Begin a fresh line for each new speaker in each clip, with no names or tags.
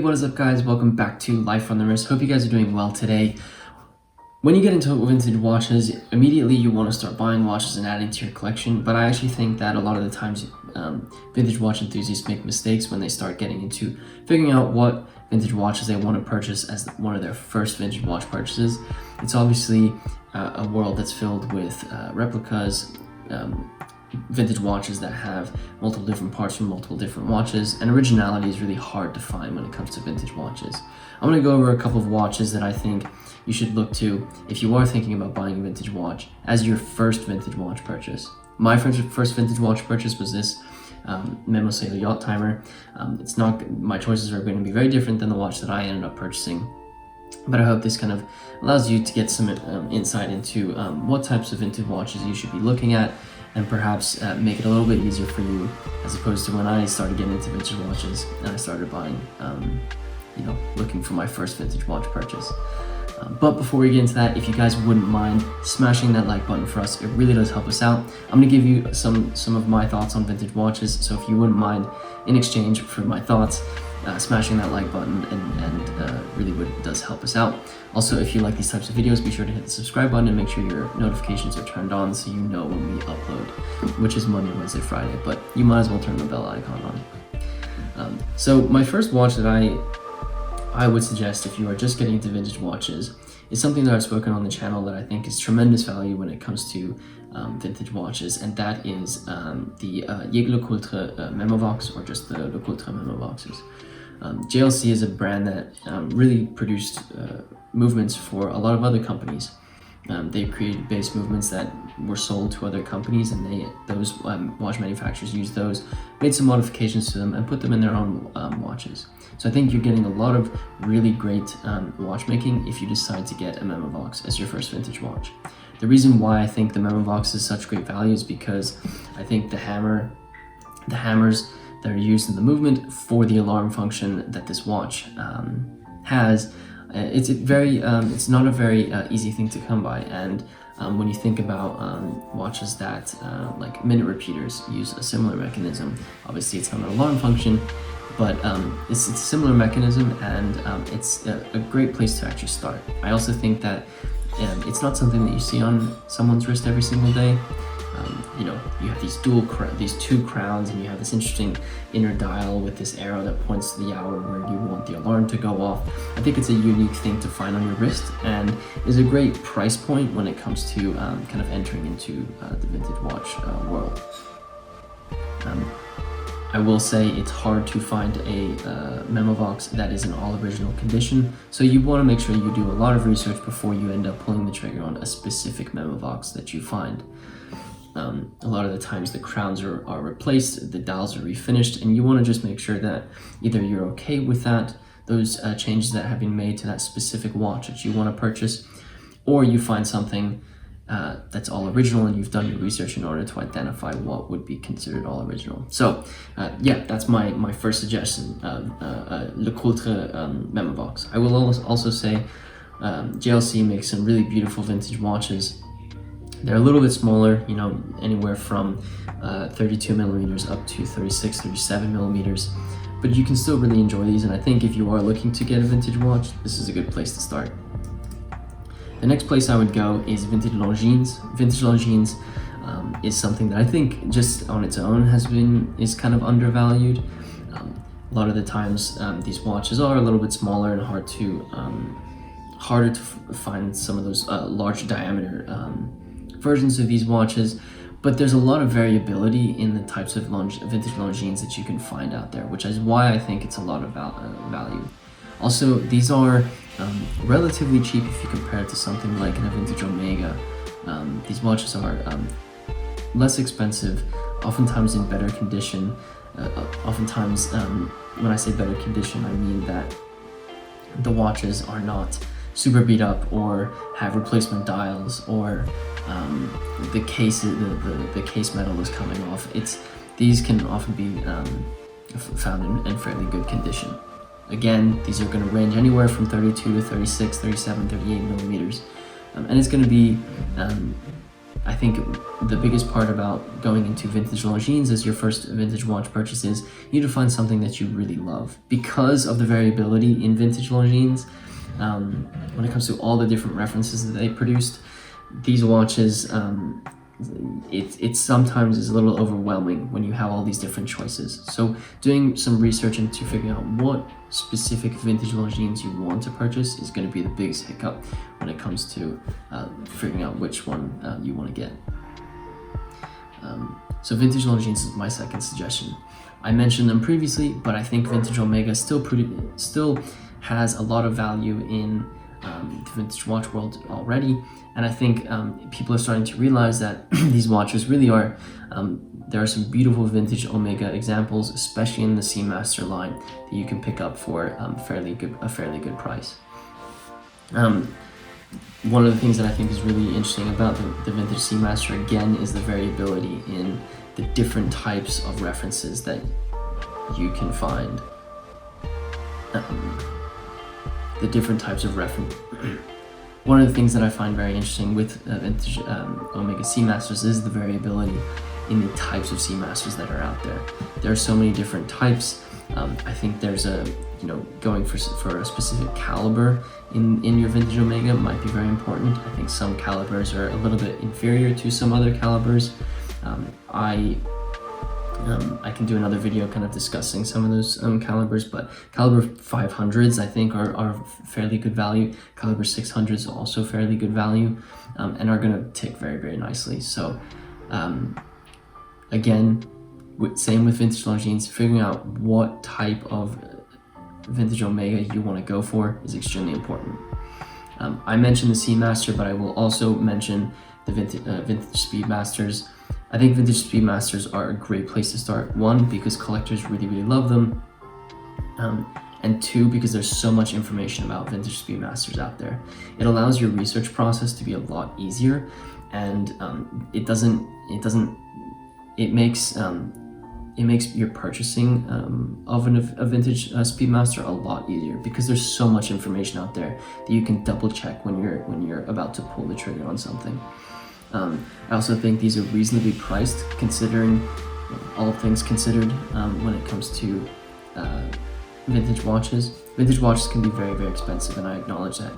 What is up guys? Welcome back to Life on the Wrist. Hope you guys are doing well today. When you get into vintage watches, immediately you want to start buying watches and adding to your collection, but I actually think that a lot of the times vintage watch enthusiasts make mistakes when they start getting into figuring out what vintage watches they want to purchase as one of their first vintage watch purchases. It's obviously a world that's filled with replicas, vintage watches that have multiple different parts from multiple different watches, and originality is really hard to find when it comes to vintage watches. I'm going to go over a couple of watches that I think you should look to if you are thinking about buying a vintage watch as your first vintage watch purchase. My first vintage watch purchase was this Memo Sailor Yacht Timer. My choices are going to be very different than the watch that I ended up purchasing, but I hope this kind of allows you to get some insight into what types of vintage watches you should be looking at, and perhaps make it a little bit easier for you, as opposed to when I started getting into vintage watches and I started buying, looking for my first vintage watch purchase. But before we get into that, if you guys wouldn't mind smashing that like button for us, it really does help us out. I'm going to give you some of my thoughts on vintage watches, so if you wouldn't mind, in exchange for my thoughts, smashing that like button and really does help us out. Also, if you like these types of videos, be sure to hit the subscribe button and make sure your notifications are turned on so you know when we upload, which is Monday, Wednesday, Friday, but you might as well turn the bell icon on. So my first watch that I would suggest if you are just getting into vintage watches is something that I've spoken on the channel that I think is tremendous value when it comes to vintage watches, and that is the Le Coultre Memovox, or just the Le Coultre Memovoxes. JLC is a brand that really produced movements for a lot of other companies. They created base movements that were sold to other companies, and those watch manufacturers used those, made some modifications to them, and put them in their own watches. So I think you're getting a lot of really great watchmaking if you decide to get a Memovox as your first vintage watch. The reason why I think the Memovox is such great value is because I think the hammers that are used in the movement for the alarm function that this watch has, it's not a very easy thing to come by. And when you think about watches that like minute repeaters use a similar mechanism, obviously it's not an alarm function, but it's a similar mechanism, and it's a great place to actually start. I also think that it's not something that you see on someone's wrist every single day. You have these two crowns, and you have this interesting inner dial with this arrow that points to the hour where you want the alarm to go off. I think it's a unique thing to find on your wrist, and is a great price point when it comes to kind of entering into the vintage watch world. I will say it's hard to find a Memovox that is in all original condition, so you want to make sure you do a lot of research before you end up pulling the trigger on a specific Memovox that you find. A lot of the times the crowns are replaced, the dials are refinished, and you want to just make sure that either you're okay with those changes that have been made to that specific watch that you want to purchase, or you find something that's all original and you've done your research in order to identify what would be considered all original. So that's my first suggestion, Le Coultre Memovox. I will also say JLC makes some really beautiful vintage watches. They're a little bit smaller, anywhere from 32 millimeters up to 36, 37 millimeters, but you can still really enjoy these, and I think if you are looking to get a vintage watch, this is a good place to start. The next place I would go is Vintage Longines. Vintage Longines is something that I think just on its own is kind of undervalued. A lot of the times these watches are a little bit smaller and harder to find some of those large diameter versions of these watches, but there's a lot of variability in the types of vintage Longines that you can find out there, which is why I think it's a lot of value. Also, these are relatively cheap if you compare it to something like a vintage Omega. These watches are less expensive, oftentimes in better condition. Oftentimes, when I say better condition, I mean that the watches are not super beat up or have replacement dials, or the case metal is coming off. These can often be found in fairly good condition. Again, these are going to range anywhere from 32 to 36, 37, 38 millimeters, and it's going to be I think the biggest part about going into vintage Longines as your first vintage watch purchase is you need to find something that you really love. Because of the variability in vintage Longines, when it comes to all the different references that they produced, these watches, it sometimes is a little overwhelming when you have all these different choices. So doing some research into figuring out what specific vintage Longines you want to purchase is going to be the biggest hiccup when it comes to figuring out which one you want to get. So vintage Longines is my second suggestion. I mentioned them previously, but I think vintage Omega still has a lot of value in the vintage watch world already, and I think people are starting to realize that these watches really are. There are some beautiful vintage Omega examples, especially in the Seamaster line, that you can pick up for a fairly good price. One of the things that I think is really interesting about the vintage Seamaster again is the variability in the different types of references that you can find. The different types of reference. One of the things that I find very interesting with vintage Omega Seamasters is the variability in the types of Seamasters that are out there. There are so many different types. I think there's going for a specific caliber in your vintage Omega might be very important. I think some calibers are a little bit inferior to some other calibers. I can do another video kind of discussing some of those calibers, but caliber 500s I think are fairly good value. Caliber 600s are also fairly good value, and are going to tick very, very nicely. So again, same with vintage Longines, figuring out what type of vintage Omega you want to go for is extremely important. I mentioned the Seamaster, but I will also mention the vintage Speedmasters. I think vintage Speedmasters are a great place to start. One, because collectors really, really love them. And two, because there's so much information about vintage Speedmasters out there. It allows your research process to be a lot easier, and it makes your purchasing of a vintage Speedmaster a lot easier, because there's so much information out there that you can double check when you're about to pull the trigger on something. I also think these are reasonably priced, considering all things considered, when it comes to vintage watches. Vintage watches can be very, very expensive, and I acknowledge that.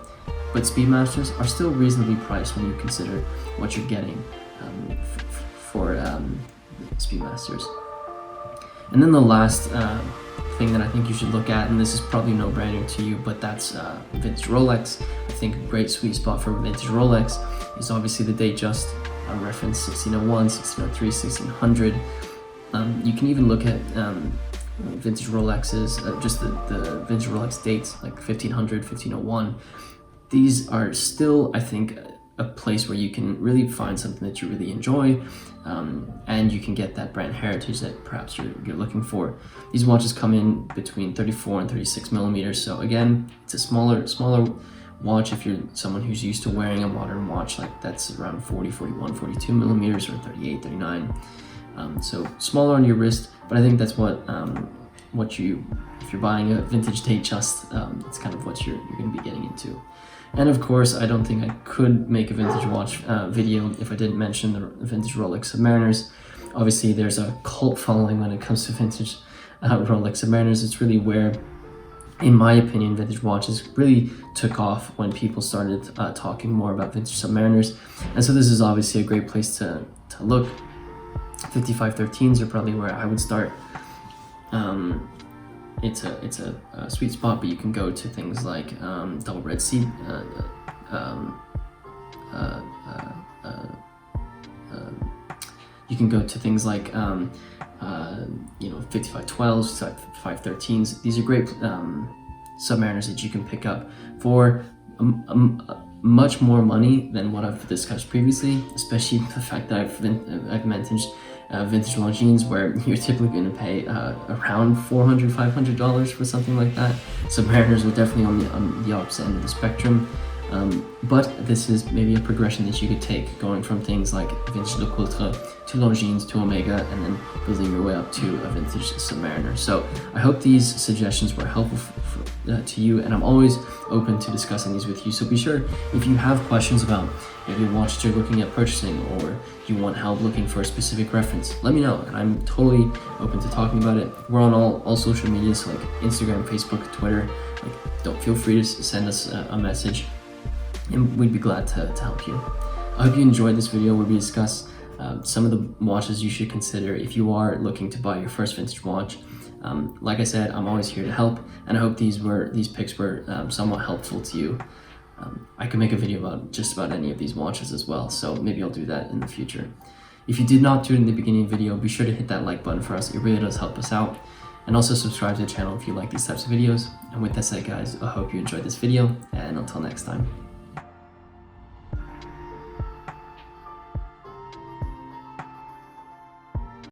But Speedmasters are still reasonably priced when you consider what you're getting for Speedmasters. And then the last thing that I think you should look at, and this is probably no brainer to you, but that's vintage Rolex. I think a great sweet spot for vintage Rolex is obviously the Datejust reference 1601, 1603, 1600. You can even look at vintage Rolexes, just the vintage Rolex dates like 1500, 1501. These are still, I think, a place where you can really find something that you really enjoy, and you can get that brand heritage that perhaps you're looking for. These watches come in between 34 and 36 millimeters, so again, it's a smaller watch if you're someone who's used to wearing a modern watch, like that's around 40, 41, 42 millimeters, or 38, 39. So smaller on your wrist, but I think that's if you're buying a vintage Datejust, it's kind of what you're going to be getting into. And of course, I don't think I could make a vintage watch video if I didn't mention the vintage Rolex Submariners. Obviously, there's a cult following when it comes to vintage Rolex Submariners. It's really where, in my opinion, vintage watches really took off when people started talking more about vintage Submariners. And so this is obviously a great place to look. 5513s are probably where I would start. It's a sweet spot, but you can go to things like double red C, 5512s, 5513s. These are great Submariners that you can pick up for much more money than what I've discussed previously, especially the fact that I've mentioned vintage Longines, where you're typically going to pay around $400, $500 for something like that. Submariners are definitely on the opposite end of the spectrum. But this is maybe a progression that you could take, going from things like vintage Lecoultre to Longines to Omega, and then building your way up to a vintage Submariner. So I hope these suggestions were helpful to you, and I'm always open to discussing these with you. So be sure, if you have questions about maybe a watch that you're looking at purchasing, or you want help looking for a specific reference, let me know, and I'm totally open to talking about it. We're on all social medias, like Instagram, Facebook, Twitter. Don't feel free to send us a message, and we'd be glad to help you. I hope you enjoyed this video where we discuss some of the watches you should consider if you are looking to buy your first vintage watch. Like I said, I'm always here to help, and I hope these picks were somewhat helpful to you. I could make a video about just about any of these watches as well, so maybe I'll do that in the future. If you did not do it in the beginning of the video, be sure to hit that like button for us. It really does help us out. And also subscribe to the channel if you like these types of videos. And with that said, guys, I hope you enjoyed this video, and until next time.